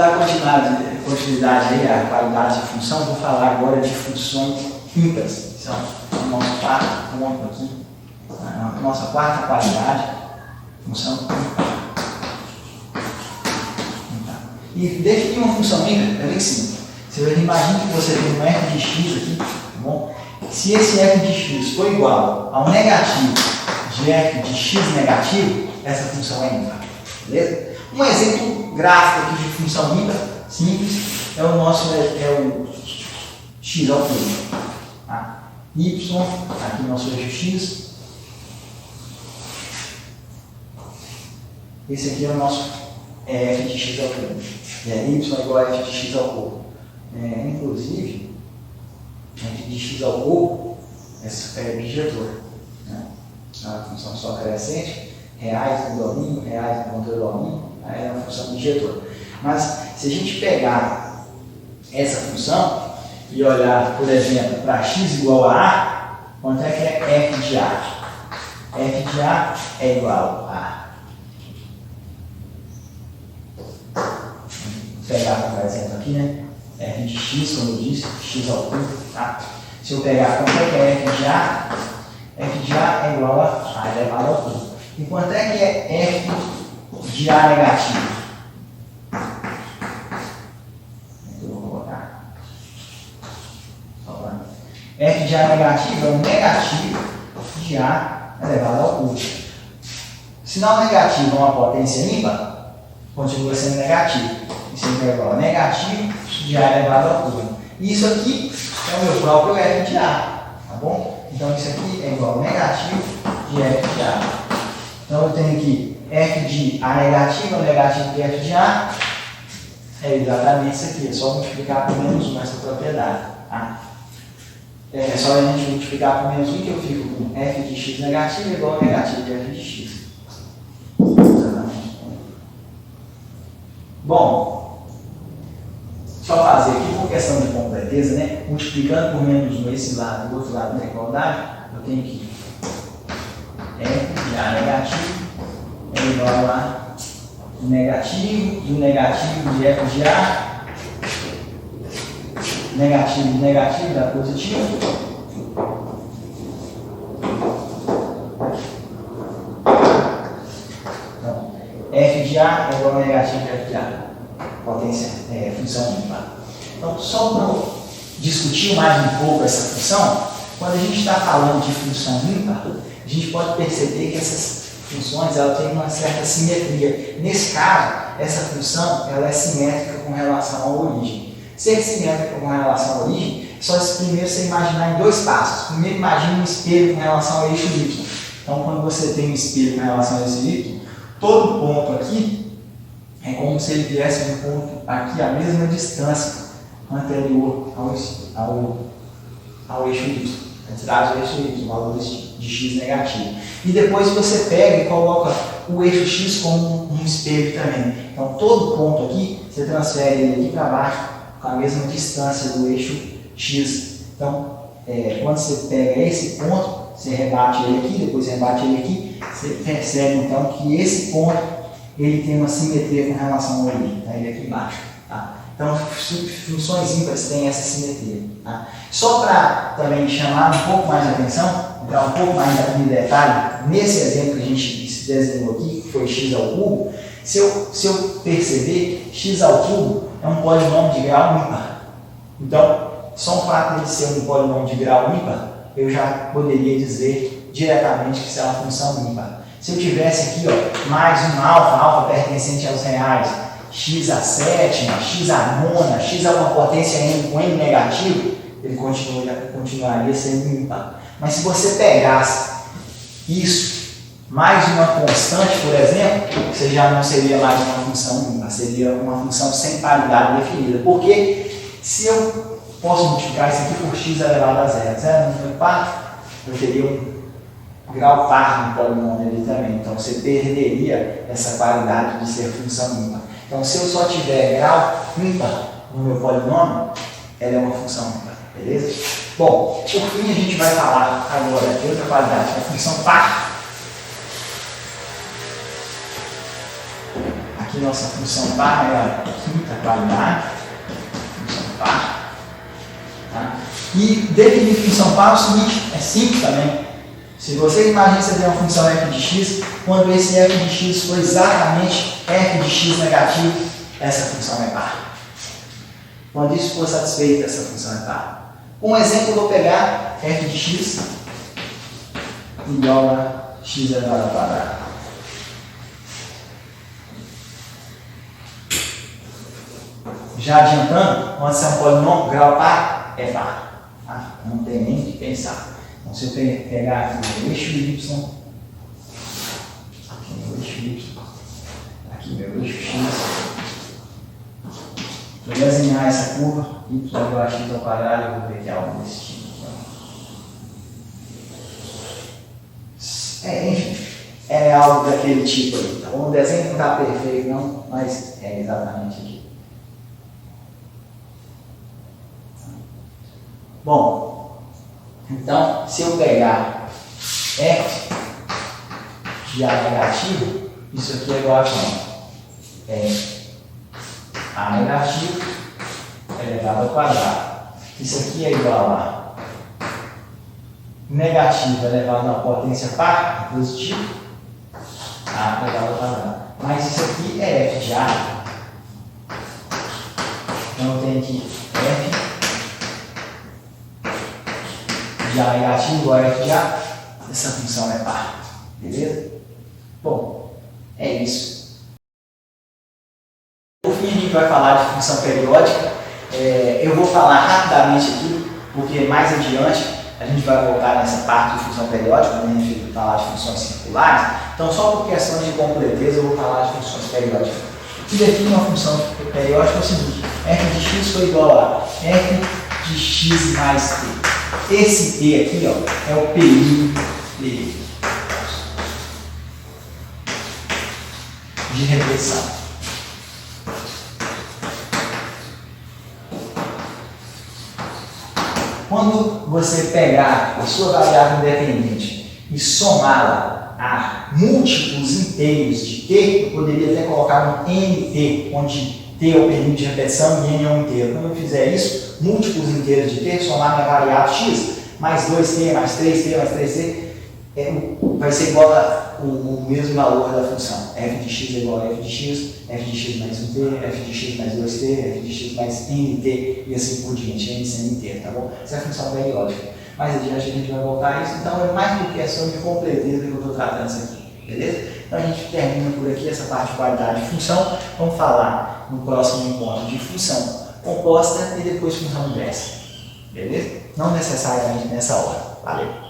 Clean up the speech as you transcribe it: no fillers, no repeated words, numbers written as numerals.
dar continuidade aí à qualidade de função, vou falar agora de funções ímpares. Então, o nosso quarto ponto aqui, a nossa quarta qualidade, função ímpar. E definir uma função ímpar é bem simples. Você imagina que você tem um f de x aqui, tá bom? Se esse f de x for igual ao negativo de f de x negativo, essa função é ímpar. Beleza? Um exemplo gráfico aqui de função ímpar, simples, é o nosso x ao cubo. Tá? Y, aqui o nosso eixo x. Esse aqui é o nosso f de x ao cubo. Y é igual a f de x ao cubo. Inclusive, f de x ao cubo é bijetor. Né? A função só crescente, reais no domínio, reais no contra domínio, aí é uma função bijetor. Mas se a gente pegar essa função e olhar, por exemplo, para x igual a A, quanto é que é f de A? F de A é igual a... Vou pegar por exemplo aqui, né? F de x, como eu disse, x ao cubo, tá? Se eu pegar quanto é que é f de A, f de A é igual a elevado ao cubo. E quanto é que é f de A negativo? Eu vou colocar. F de A negativo é o negativo de A elevado ao cubo. Sinal negativo é uma potência ímpar, continua sendo negativo. Isso é igual a negativo de A elevado ao cubo. Isso aqui é o meu próprio f de A, tá bom? Então isso aqui é igual a negativo de f de A. Então eu tenho aqui f de A negativo, o negativo de f de A é exatamente isso aqui, é só multiplicar por menos 1 essa propriedade. Tá? É só a gente multiplicar por menos 1 que eu fico com f de x negativo igual a negativo de f de x. Bom, só fazer aqui por questão de completeza, né? Multiplicando por menos 1 esse lado e o outro lado da igualdade, eu tenho que f de A negativo é igual a negativo de negativo de f de A, negativo de negativo dá positivo. Então, f de A é igual a negativo de f de A, potência, função ímpar. Então, só para discutir mais um pouco essa função, quando a gente está falando de função ímpar, a gente pode perceber que essas funções ela têm uma certa simetria. Nesse caso, essa função ela é simétrica com relação à origem. Ser simétrica com relação à origem, só primeiro você imaginar em dois passos. Primeiro, imagine um espelho com relação ao eixo Y. Então, quando você tem um espelho com relação ao eixo Y, todo ponto aqui é como se ele viesse um ponto aqui à mesma distância anterior ao eixo Y. A quantidade do eixo Y, valores de x negativo. E depois você pega e coloca o eixo x como um espelho também. Então, todo ponto aqui, você transfere ele aqui para baixo com a mesma distância do eixo x. Então, quando você pega esse ponto, você rebate ele aqui, depois rebate ele aqui, você percebe então que esse ponto ele tem uma simetria com relação ao origem, tá? Ele aqui embaixo. Tá? Então, funções ímpares têm essa simetria. Tá? Só para também chamar um pouco mais a atenção, entrar um pouco mais em detalhe, nesse exemplo que a gente desenhou aqui, que foi x ao cubo, se eu perceber, x ao cubo é um polinômio de grau ímpar. Então, só o fato de ele ser um polinômio de grau ímpar, eu já poderia dizer diretamente que isso é uma função ímpar. Se eu tivesse aqui mais um alfa pertencente aos reais, x à sétima, x à nona, x a uma potência n com n negativo, ele continuaria sendo ímpar. Mas se você pegasse isso mais uma constante, por exemplo, você já não seria mais uma função ímpar, seria uma função sem paridade definida. Porque se eu posso multiplicar isso aqui por x elevado a 0, 0 não foi par, eu teria um grau par no polinômio ali também. Então você perderia essa qualidade de ser função ímpar. Então se eu só tiver grau ímpar no meu polinômio, ela é uma função ímpar, beleza? Bom, por fim a gente vai falar agora de outra qualidade, que é a função par. Aqui nossa função par é a quinta validar, função par. Tá? E definir função par é o seguinte, é simples também. Se você imagina que você tem uma função f de x, quando esse f de x for exatamente f de x negativo, essa função é par. Quando isso for satisfeito, essa função é par. Um exemplo, eu vou pegar f de x igual a x elevado ao quadrado. Já adiantando, quando você é um polinômio, grau par, é par. Tá? Não tem nem o que pensar. Então, se eu pegar aqui meu eixo y, aqui meu eixo y, aqui meu eixo x, vou desenhar essa curva, y igual a x ao quadrado, eu vou ver que é algo desse tipo. Enfim, é algo daquele tipo aí. Tá? O desenho não está perfeito, não, mas é exatamente aqui. Bom, então, se eu pegar f de a negativo, isso aqui é igual a quanto? É a negativo elevado ao quadrado. Isso aqui é igual a negativo elevado à potência par, positivo, a elevado ao quadrado. Mas isso aqui é f de a. Então eu tenho aqui f de a negativo igual a f de a. Essa função é par. Beleza? Bom, é isso. Por fim, a gente vai falar de função periódica. Eu vou falar rapidamente aqui, porque mais adiante a gente vai voltar nessa parte de função periódica, quando a gente falar de funções circulares. Então, só por questão de completeza, eu vou falar de funções periódicas. O que define uma função periódica é o seguinte: f de x foi igual a f de x mais t. Esse t aqui, ó, é o período de repetição. Quando você pegar a sua variável independente e somá-la a múltiplos inteiros de t, eu poderia até colocar um nt, onde t é o período de repetição e n é um inteiro. Quando eu fizer isso, múltiplos inteiros de t, somar minha variável x, mais 2t, mais 3t, mais 3t, vai ser igual o mesmo valor da função. f de x é igual a f de x mais 1t, f de x mais 2t, f de x mais nt, e assim por diante, n sendo inteiro, tá bom? Essa é a função periódica. Mais adiante a gente vai voltar a isso, então é mais por questão de completeza que eu estou tratando isso aqui, beleza? Então a gente termina por aqui essa parte de qualidade de função. Vamos falar no próximo encontro de função composta e depois função inversa, beleza? Não necessariamente nessa hora. Valeu!